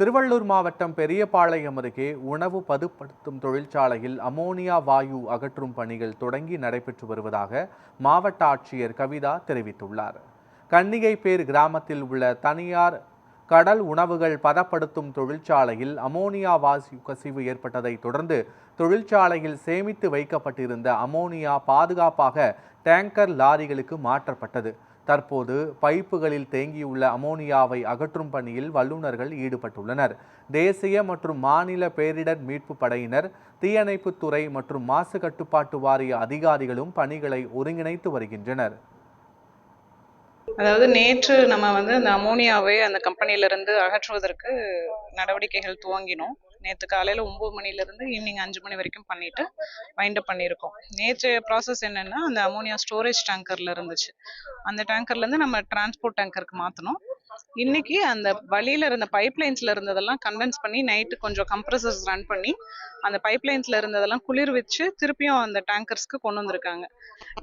திருவள்ளூர் மாவட்டம் பெரியபாளையம் அருகே உணவு பதப்படுத்தும் தொழிற்சாலையில் அமோனியா வாயு அகற்றும் பணிகள் தொடங்கி நடைபெற்று வருவதாக மாவட்ட ஆட்சியர் கவிதா தெரிவித்துள்ளார். கன்னிகைப்பேர் கிராமத்தில் உள்ள தனியார் கடல் உணவுகள் பதப்படுத்தும் தொழிற்சாலையில் அமோனியா வாயு கசிவு ஏற்பட்டதை தொடர்ந்து தொழிற்சாலையில் சேமித்து வைக்கப்பட்டிருந்த அமோனியா பாதுகாப்பாக டேங்கர் லாரிகளுக்கு மாற்றப்பட்டது. தற்போது பைப்புகளில் தேங்கியுள்ள அமோனியாவை அகற்றும் பணியில் வல்லுநர்கள் ஈடுபட்டுள்ளனர். தேசிய மற்றும் மாநில பேரிடர் மீட்பு படையினர், தீயணைப்புத்துறை மற்றும் மாசு கட்டுப்பாட்டு வாரிய அதிகாரிகளும் பணிகளை ஒருங்கிணைத்து வருகின்றனர். அதாவது நேற்று நம்ம இந்த அமோனியாவை அந்த கம்பெனியிலிருந்து அகற்றுவதற்கு நடவடிக்கைகள் துவங்கினோம். நேற்று காலையில் 9 மணிலேருந்து ஈவினிங் 5 மணி வரைக்கும் பண்ணிட்டு வைண்ட் அப் பண்ணியிருக்கோம். நேற்று ப்ராசஸ் என்னன்னா, அந்த அமோனியா ஸ்டோரேஜ் டேங்கர்ல இருந்துச்சு. அந்த டேங்கர்லேருந்து நம்ம டிரான்ஸ்போர்ட் டேங்கருக்கு மாற்றணும். இன்னைக்கு அந்த வழியில இருந்த பைப்லைன்ஸ்ல இருந்ததெல்லாம் கண்டென்ஸ் பண்ணி நைட்டு கொஞ்சம் கம்ப்ரஸர்ஸ் ரன் பண்ணி அந்த பைப்லைன்ஸ்ல இருந்ததெல்லாம் குளிர் வச்சு திருப்பியும் அந்த டேங்கர்ஸ்க்கு கொண்டு வந்திருக்காங்க.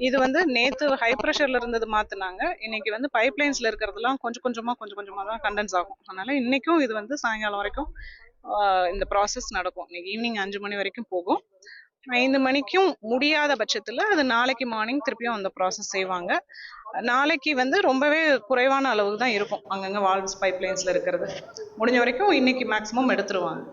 இது நேத்து ஹை ப்ரெஷர்ல இருந்தது மாத்தினாங்க. இன்னைக்கு பைப்லைன்ஸ்ல இருக்கிறதெல்லாம் கொஞ்சம் கொஞ்சமா தான் கண்டென்ஸ் ஆகும். அதனால இன்னைக்கும் இது சாயங்காலம் வரைக்கும் இந்த ப்ராசஸ் நடக்கும். இன்னைக்கு ஈவினிங் 5 மணி வரைக்கும் போகும். 5 மணிக்கும் முடியாத பட்சத்துல அது நாளைக்கு மார்னிங் திருப்பியும் அந்த ப்ராசஸ் செய்வாங்க. நாளைக்கு ரொம்பவே குறைவான அளவுக்கு தான் இருக்கும் அங்கங்க வால்வ்ஸ் பைப்லைன்ஸ்ல இருக்கிறது. முடிஞ்ச வரைக்கும் இன்னைக்கு மேக்ஸிமம் எடுத்துருவாங்க.